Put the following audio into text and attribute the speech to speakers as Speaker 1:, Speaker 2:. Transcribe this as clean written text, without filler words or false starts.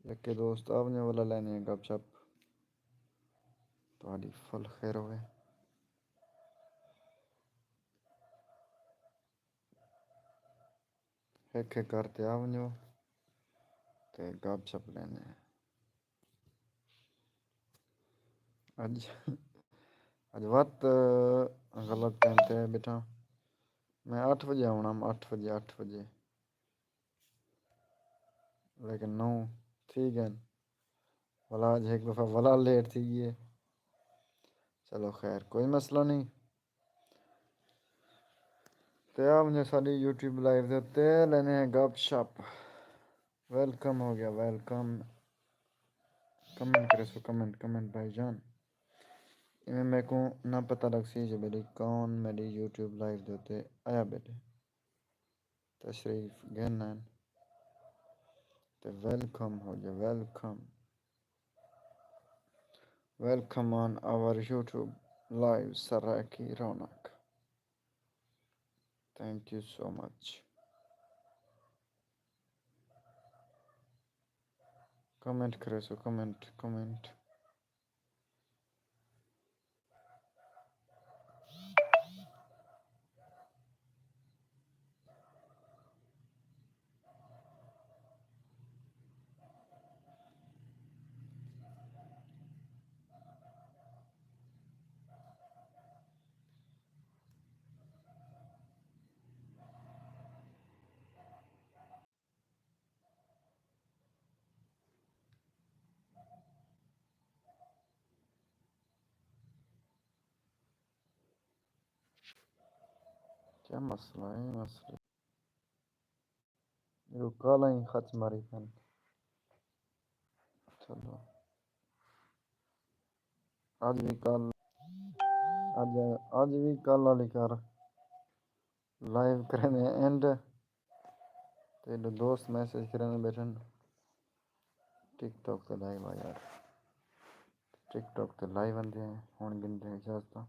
Speaker 1: लेके दोस्त आपने वाला लेने गपशप थोड़ी फुल खैर होवे। एक एक करते आवनो ते गपशप लेने अज अज वक्त गलत टाइम पे है बेटा। मैं 8 बजे आना 8 बजे लेकिन 9 ठीक है। वाला आज एक दफ़ा वाला लेट थी ये। चलो खैर कोई मसला नहीं। तो आपने सारी यूट्यूब लाइव देते लेने गपशप। वेलकम हो गया वेलकम। कमेंट करे सो कमेंट कमेंट भाईजान। इन्हें मेरे को ना पता लग सी जो मेरी कौन मेरी यूट्यूब लाइव देते आया बेटे तशरीफ गहना तो वेलकम हो गया welcome. Welcome on our YouTube live सराकी रौनक। Thank you so much. Comment करे सो कमेंट कमेंट। क्या मसला है मसले काला ही खच मारी फन। चलो आज भी कल आज आज भी कल वाली कर लाइव करने एंड तेरे दोस्त मैसेज करने बैठन टिकटॉक पे लाइव आ यार। टिकटॉक पे लाइव आंदे हैं हुण गिनदे हैं इजाजत।